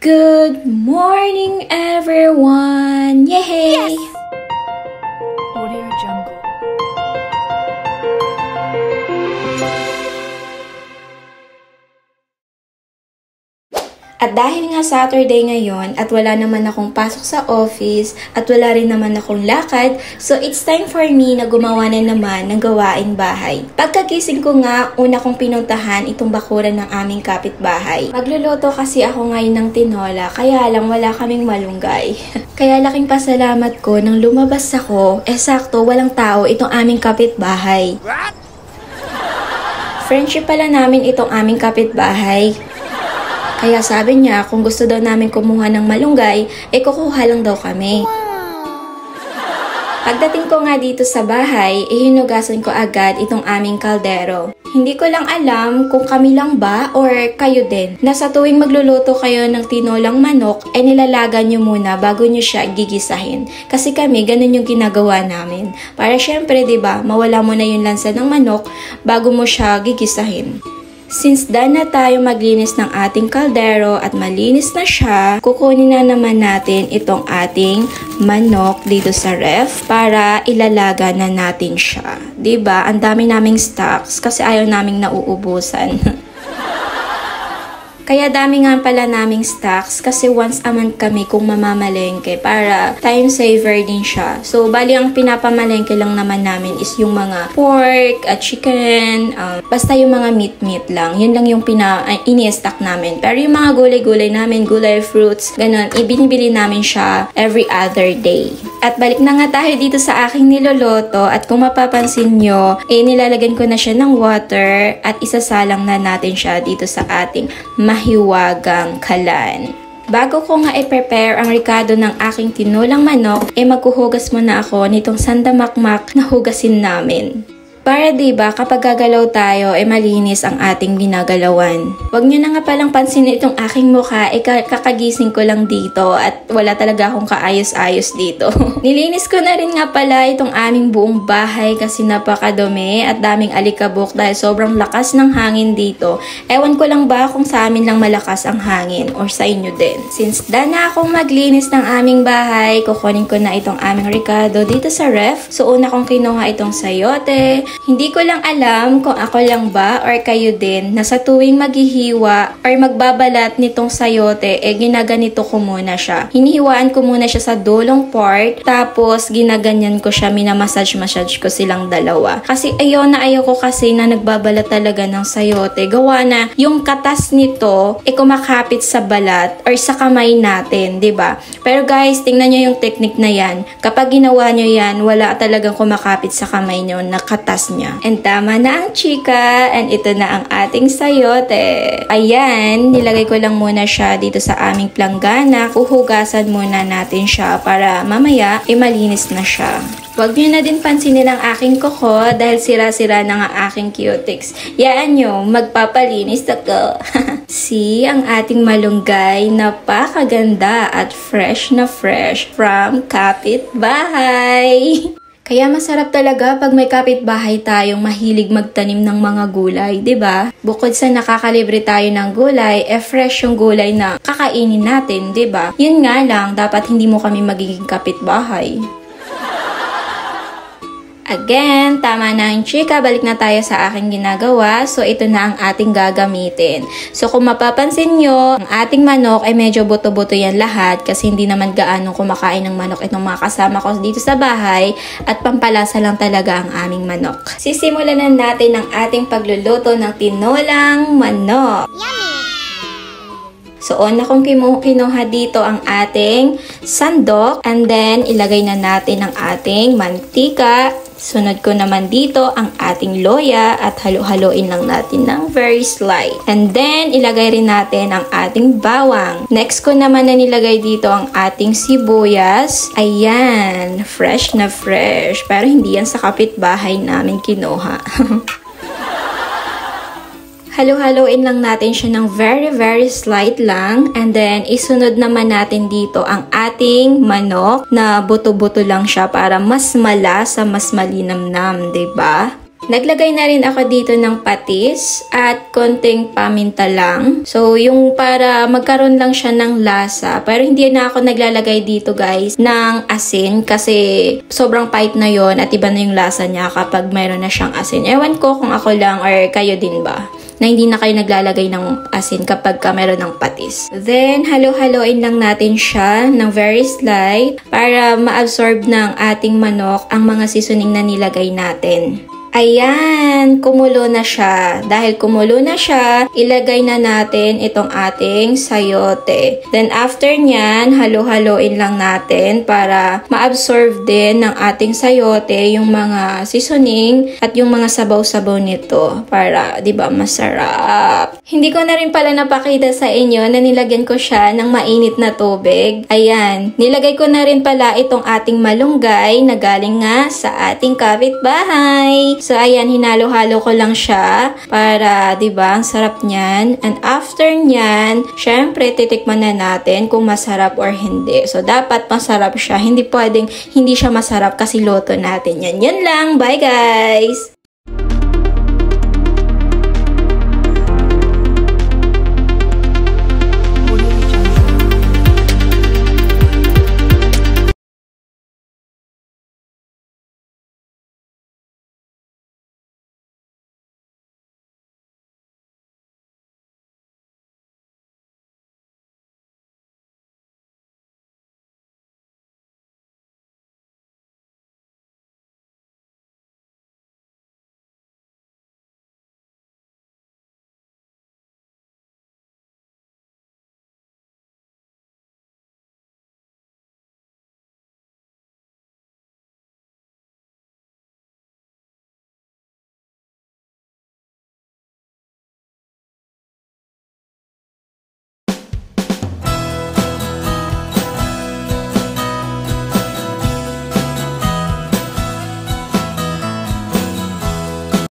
Good morning, everyone! Yay! Yes! Audio Jungle. At dahil nga Saturday ngayon at wala naman akong pasok sa office at wala rin naman akong lakad, so it's time for me na gumawa na naman ng gawaing bahay. Pagkagising ko nga, una kong pinuntahan itong bakuran ng aming kapitbahay. Magluluto kasi ako ngayon ng tinola, kaya lang wala kaming malunggay. Kaya laking pasalamat ko nang lumabas ako, sakto walang tao itong aming kapitbahay. What? Friendship pala namin itong aming kapitbahay. Kaya sabi niya, kung gusto daw namin kumuha ng malunggay, kukuha lang daw kami. Pagdating ko nga dito sa bahay, hinugasan ko agad itong aming kaldero. Hindi ko lang alam kung kami lang ba or kayo din. Na sa tuwing magluluto kayo ng tinolang manok, nilalagan nyo muna bago nyo siya gigisahin. Kasi kami, ganun yung ginagawa namin. Para syempre, diba, mawala mo na yung lansa ng manok bago mo siya gigisahin. Since done na tayo maglinis ng ating kaldero at malinis na siya, kukunin na naman natin itong ating manok dito sa ref para ilalaga na natin siya. Diba? Ang dami naming stocks kasi ayaw naming nauubusan. Kaya dami nga pala naming stocks kasi once a month kami kung mamamalengke para time saver din siya. So, bali ang pinapamalengke lang naman namin is yung mga pork at chicken, basta yung mga meat lang. Yun lang yung ini-stock namin. Pero yung mga gulay-gulay namin, gulay fruits, ganun, ibinibili namin siya every other day. At balik na nga tayo dito sa aking niloloto at kung mapapansin nyo, nilalagyan ko na siya ng water at isasalang na natin siya dito sa ating mahiwagang kalan. Bago ko nga i-prepare ang ricado ng aking tinulang manok, maghuhugas muna ako nitong sandamakmak na hugasin namin. Para diba kapag gagalaw tayo malinis ang ating ginagalawan. Huwag nyo na nga palang pansinin itong aking mukha, kakagising ko lang dito at wala talaga akong kaayos-ayos dito. Nilinis ko na rin nga pala itong aming buong bahay kasi napakadumi at daming alikabok dahil sobrang lakas ng hangin dito. Ewan ko lang ba kung sa amin lang malakas ang hangin or sa inyo din. Since done na akong maglinis ng aming bahay, kukunin ko na itong aming ricado dito sa ref. So una kong kinuha itong sayote. Hindi ko lang alam kung ako lang ba or kayo din na sa tuwing maghihiwa or magbabalat nitong sayote, ginaganito ko muna siya. Hinihiwaan ko muna siya sa dulong part, tapos ginaganyan ko siya, minamassage ko silang dalawa. Kasi ayaw ko kasi na nagbabalat talaga ng sayote. Gawa na yung katas nito, kumakapit sa balat or sa kamay natin, 'di ba? Pero guys, tingnan nyo yung technique na yan. Kapag ginawa nyo yan, wala talagang kumakapit sa kamay nyo na katas niya. And tama na ang chika. And ito na ang ating sayote. Ayan, nilagay ko lang muna siya dito sa aming planggana. Uhugasan muna natin siya para mamaya malinis na siya. Huwag nyo na din pansinin ang aking kuko dahil sira-sira na nga aking cutics. Yaan nyo, magpapalinis ako. See, ang ating malunggay, napakaganda at fresh na fresh from kapitbahay. Kaya masarap talaga pag may kapitbahay tayong mahilig magtanim ng mga gulay, 'di ba? Bukod sa nakakalibre tayo ng gulay, fresh yung gulay na kakainin natin, 'di ba? Yun nga lang, dapat hindi mo kami magiging kapitbahay. Again, tama na ang chika, balik na tayo sa aking ginagawa. So, ito na ang ating gagamitin. So, kung mapapansin nyo, ang ating manok ay medyo buto-buto yan lahat kasi hindi naman gaano kumakain ng manok itong mga kasama ko dito sa bahay at pampalasa lang talaga ang aming manok. Sisimulan na natin ang ating pagluluto ng tinolang manok. Yummy! So, una kong kinuha dito ang ating sandok and then ilagay na natin ang ating mantika. Sunod ko naman dito ang ating loya at halo-haloin lang natin ng very slight. And then, ilagay rin natin ang ating bawang. Next ko naman na nilagay dito ang ating sibuyas. Ayan, fresh na fresh. Pero hindi yan sa kapitbahay namin kinuha. Halo-haloin lang natin siya ng very slight lang. And then, isunod naman natin dito ang ating manok na buto-buto lang siya para mas malasa, mas malinamnam, 'di ba? Naglagay na rin ako dito ng patis at konting paminta lang. So, yung para magkaroon lang siya ng lasa. Pero hindi na ako naglalagay dito guys ng asin kasi sobrang pait na yon at iba na yung lasa niya kapag mayroon na siyang asin. Ewan ko kung ako lang or kayo din ba na hindi na kayo naglalagay ng asin kapag meron ng patis. Then, halo-haloin lang natin siya ng very slight para ma-absorb ng ating manok ang mga seasoning na nilagay natin. Ayan, kumulo na siya. Dahil kumulo na siya, ilagay na natin itong ating sayote. Then after nyan, halo-haloin lang natin para ma-absorb din ng ating sayote yung mga seasoning at yung mga sabaw-sabaw nito para, 'di ba, masarap. Hindi ko na rin pala napakita sa inyo na nilagyan ko siya ng mainit na tubig. Ayan, nilagay ko na rin pala itong ating malunggay na galing nga sa ating kapitbahay. So, ayan, hinalo-halo ko lang siya para, 'di ba, ang sarap niyan. And after niyan, syempre, titikman na natin kung masarap or hindi. So, dapat masarap siya. Hindi pwedeng hindi siya masarap kasi loto natin yan. Yan lang. Bye, guys!